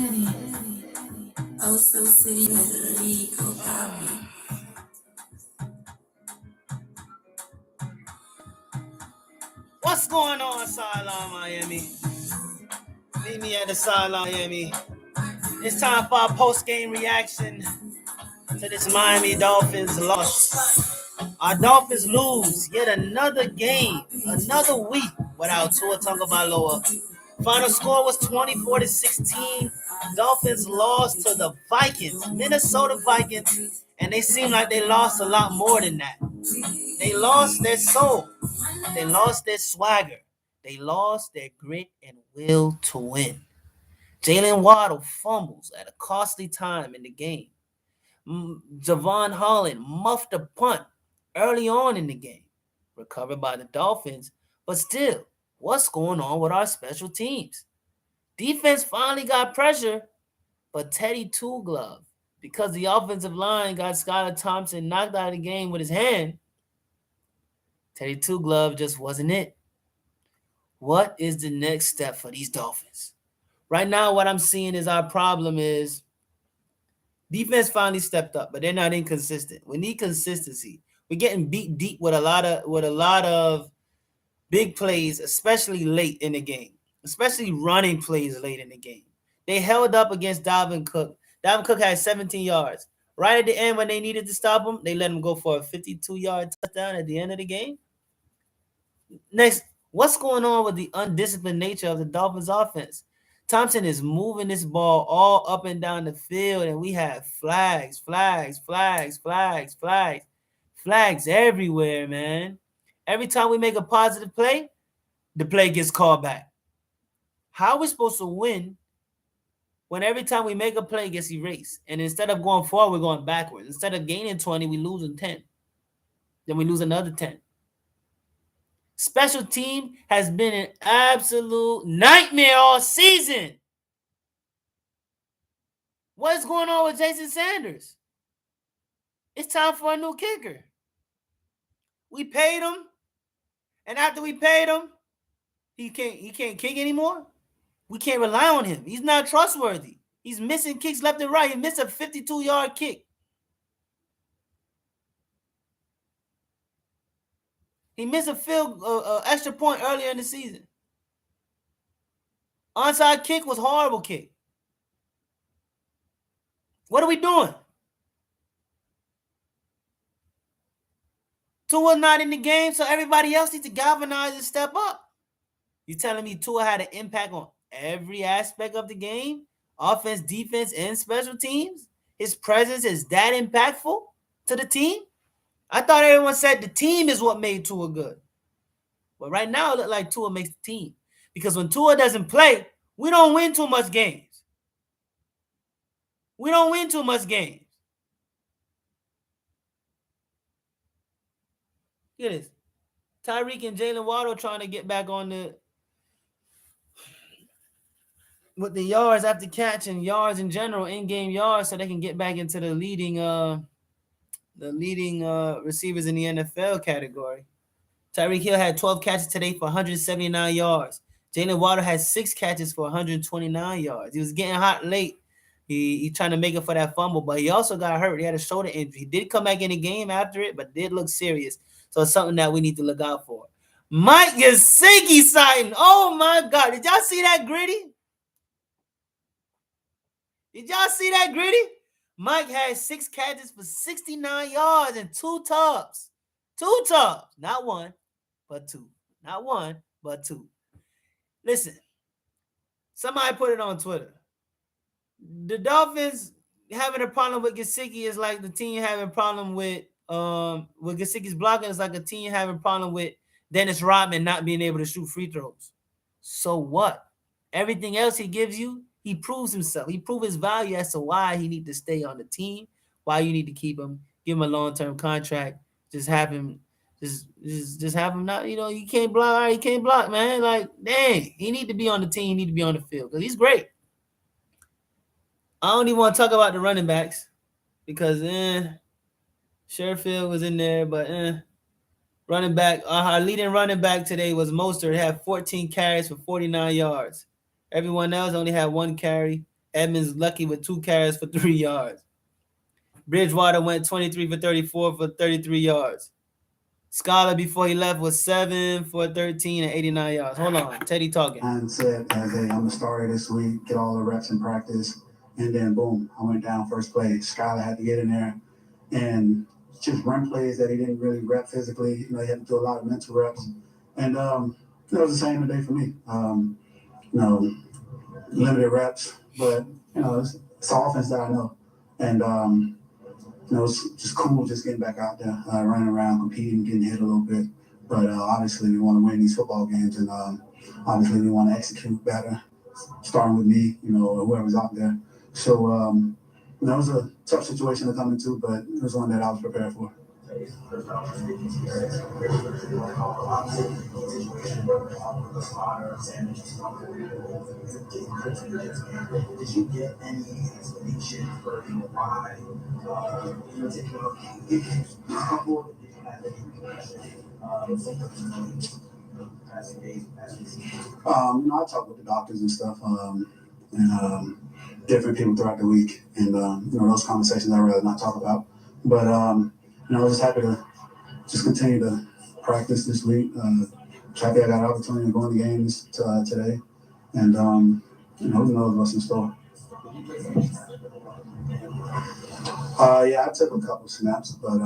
Oh, so city, rico, What's going on, Sideline Miami? Meet me at the Sideline Miami. It's time for our post-game reaction to this Miami Dolphins loss. Our Dolphins lose yet another game, another week without Tua Tagovailoa. Final score was 24-16. Dolphins lost to the Vikings, Minnesota Vikings, and they seem like they lost a lot more than that. They lost their soul. They lost their swagger. They lost their grit and will to win. Jalen Waddle fumbles at a costly time in the game. Javon Holland muffed a punt early on in the game, recovered by the Dolphins. But still, what's going on with our special teams? Defense finally got pressure, but Teddy Two Glove, because the offensive line got Skylar Thompson knocked out of the game with his hand, Teddy Two Glove just wasn't it. What is the next step for these Dolphins? Right now, what I'm seeing is our problem is defense finally stepped up, but they're not inconsistent. We need consistency. We're getting beat deep with a lot of big plays, especially late in the game, especially running plays late in the game. They held up against Dalvin Cook. Dalvin Cook had 17 yards. Right at the end, when they needed to stop him, they let him go for a 52-yard touchdown at the end of the game. Next, what's going on with the undisciplined nature of the Dolphins offense? Thompson is moving this ball all up and down the field, and we have flags everywhere, man. Every time we make a positive play, the play gets called back. How are we supposed to win when every time we make a play, it gets erased? And instead of going forward, we're going backwards. Instead of gaining 20, we lose in 10. Then we lose another 10. Special team has been an absolute nightmare all season. What's going on with Jason Sanders? It's time for a new kicker. We paid him, and after we paid him, he can't kick anymore. We can't rely on him. He's not trustworthy. He's missing kicks left and right. He missed a 52-yard kick. He missed a extra point earlier in the season. Onside kick was horrible kick. What are we doing? Tua's not in the game, so everybody else needs to galvanize and step up. You telling me Tua had an impact on every aspect of the game? Offense, defense, and special teams? His presence is that impactful to the team? I thought everyone said the team is what made Tua good. But right now, it looks like Tua makes the team. Because when Tua doesn't play, we don't win too much games. We don't win too much games. Look at this. Tyreek and Jalen Waddle trying to get back on with the yards after catch and yards in general, in-game yards, so they can get back into the leading receivers in the NFL category. Tyreek Hill had 12 catches today for 179 yards. Jalen Waddle had 6 catches for 129 yards. He was getting hot late. He trying to make it for that fumble, but he also got hurt. He had a shoulder injury. He did come back in the game after it, but did look serious. So it's something that we need to look out for. Mike Gesicki sighting. Oh, my God. Did y'all see that, Gritty? Did y'all see that, Gritty? Mike had 6 catches for 69 yards and 2 tubs. 2 tubs. Not one, but 2. Not one, but 2. Listen, somebody put it on Twitter. The Dolphins having a problem with Gesicki is like the team having a problem with Gesicki's blocking is like a team having a problem with Dennis Rodman not being able to shoot free throws. So what? Everything else he gives you, he proves himself. He proves his value as to why he need to stay on the team, why you need to keep him, give him a long-term contract, just have him have him not, you can't block. All right, he can't block, man. Like, dang, he need to be on the team, he need to be on the field because he's great. I don't even want to talk about the running backs because Sherfield was in there, but running back, our leading running back today was Mostert. Had 14 carries for 49 yards. Everyone else only had 1 carry Edmonds lucky with 2 carries for 3 yards. Bridgewater went 23 for 34 for 33 yards. Scholar before he left was 7 for 13 and 89 yards. Hold on, Teddy talking. And said, hey, I'm the starter this week, get all the reps in practice. And then boom, I went down first play. Skylar had to get in there and just run plays that he didn't really rep physically. He had to do a lot of mental reps. And it was the same today for me. Limited reps, but it's offense that I know. And it's just cool just getting back out there, running around, competing, getting hit a little bit. But obviously we want to win these football games, and obviously we want to execute better, starting with me, or whoever's out there. So it was a tough situation to come into, but it was one that I was prepared for. Did you get any explanation for why I talk with the doctors and stuff, and different people throughout the week, and those conversations I'd rather not talk about. But I was just happy to just continue to practice this week. Happy I got an opportunity to go in the games today, and who knows what's in store. Yeah, I took a couple snaps, but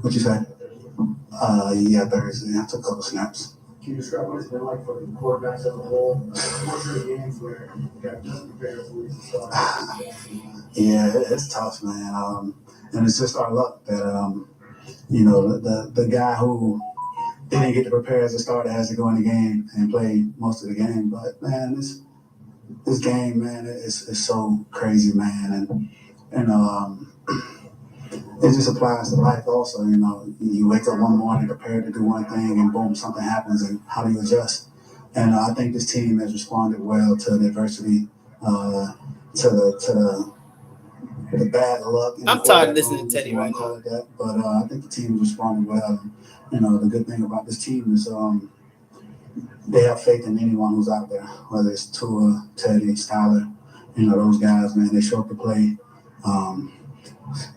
what you say? Yeah, Thursday. I took a couple snaps. Can you describe what it's been like for the quarterbacks as a whole? What's your games where you got to prepare for weeks and stuff? Yeah, it's tough, man. And it's just our luck that the guy who didn't get to prepare as a starter has to go in the game and play most of the game. But man, this game, man, it's so crazy, man, and it just applies to life also. You wake up one morning prepared to do one thing, and boom, something happens, and how do you adjust? And I think this team has responded well to the adversity, to the bad luck. I'm tired of listening to Teddy right now. But I think the team has responded well. The good thing about this team is they have faith in anyone who's out there, whether it's Tua, Teddy, Skylar. Those guys, man, they show up to play.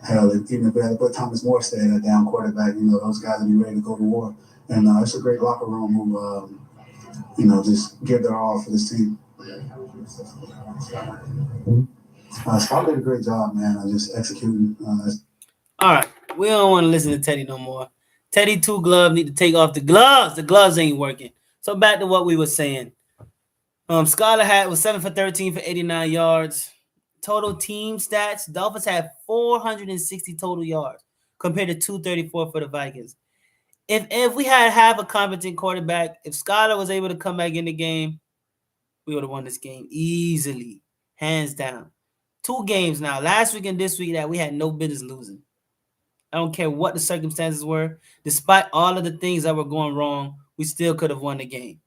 Hell, even if we had to put Thomas Morstead at down quarterback, those guys will be ready to go to war. And it's a great locker room who, just give their all for this team. Scott did a great job, man. Just executing. All right, we don't want to listen to Teddy no more. Teddy Two Glove need to take off the gloves. The gloves ain't working. So back to what we were saying. Scholar was 7 for 13 for 89 yards. Total team stats: Dolphins had 460 total yards compared to 234 for the Vikings. If we had half a competent quarterback, if Scholar was able to come back in the game, we would have won this game easily, hands down. 2 games now, last week and this week, that we had no business losing. I don't care what the circumstances were. Despite all of the things that were going wrong, we still could have won the game.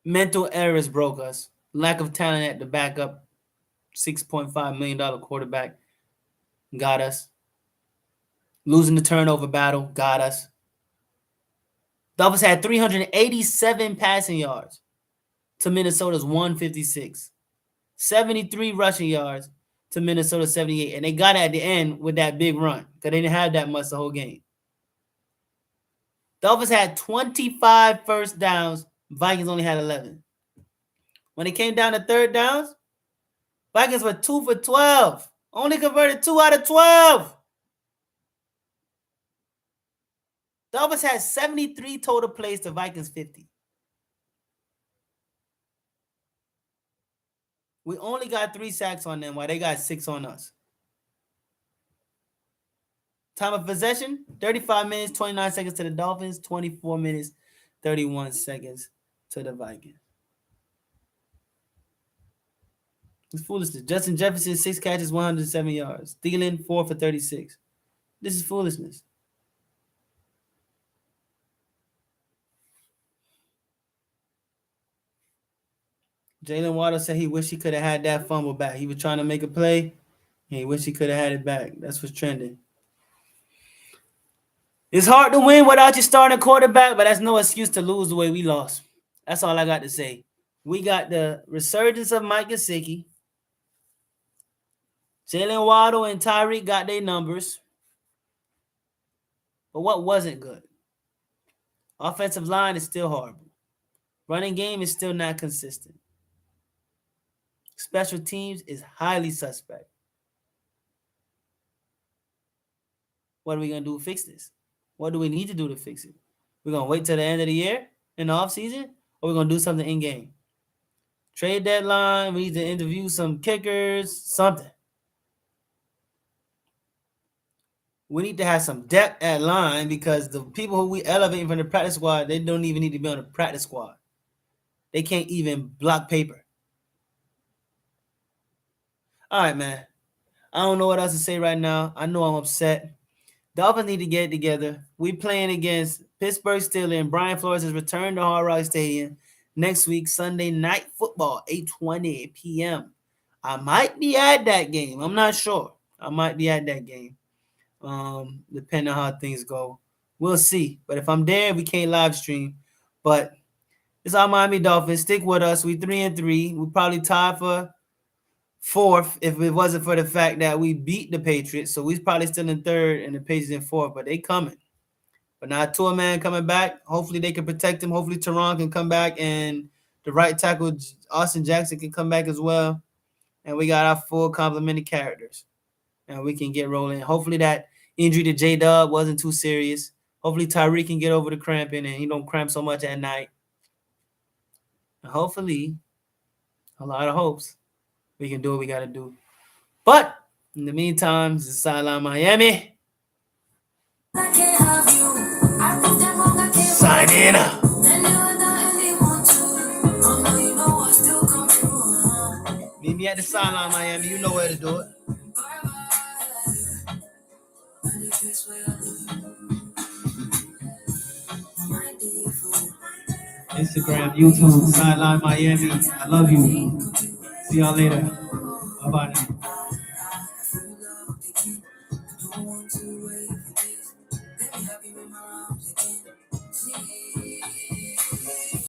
Mental errors broke us. Lack of talent at the backup, $6.5 million quarterback got us. Losing the turnover battle got us. Dolphins had 387 passing yards to Minnesota's 156. 73 rushing yards to Minnesota 78. And they got it at the end with that big run because they didn't have that much the whole game. Dolphins had 25 first downs. Vikings only had 11. When it came down to third downs, Vikings were 2 for 12. Only converted 2 out of 12. Dolphins had 73 total plays to Vikings 50. We only got 3 sacks on them while they got 6 on us. Time of possession, 35 minutes, 29 seconds to the Dolphins, 24 minutes, 31 seconds to the Vikings. It's foolishness. Justin Jefferson, 6 catches, 107 yards. Thielen, 4 for 36. This is foolishness. Jalen Waddle said he wished he could have had that fumble back. He was trying to make a play, and he wished he could have had it back. That's what's trending. It's hard to win without your starting quarterback, but that's no excuse to lose the way we lost. That's all I got to say. We got the resurgence of Mike Gesicki. Jalen Waddle and Tyreek got their numbers. But what wasn't good? Offensive line is still horrible. Running game is still not consistent. Special teams is highly suspect. What are we going to do to fix this? What do we need to do to fix it? We're going to wait till the end of the year in the offseason, or we're going to do something in game? Trade deadline, we need to interview some kickers, something. We need to have some depth at line because the people who we elevate from the practice squad, they don't even need to be on the practice squad. They can't even block paper. All right, man. I don't know what else to say right now. I know I'm upset. Dolphins need to get it together. We playing against Pittsburgh Steelers, and Brian Flores has returned to Hard Rock Stadium next week, Sunday Night Football, 8:20 p.m. I might be at that game. I'm not sure. I might be at that game, depending on how things go. We'll see. But if I'm there, we can't live stream. But it's our Miami Dolphins. Stick with us. We 3-3. We probably tied for fourth if it wasn't for the fact that we beat the Patriots. So we're probably still in third and the Patriots in fourth, but they coming. But now Tua man coming back. Hopefully they can protect him. Hopefully Teron can come back and the right tackle Austin Jackson can come back as well. And we got our full complement of characters. And we can get rolling. Hopefully that injury to J-Dub wasn't too serious. Hopefully Tyreek can get over the cramping and he don't cramp so much at night. And hopefully, a lot of hopes, we can do what we got to do. But in the meantime, this is Sideline Miami. Signing up. Meet me at the Sideline Miami. You know where to do it. Instagram, YouTube, Sideline Miami. I love you. See y'all later. Bye-bye now.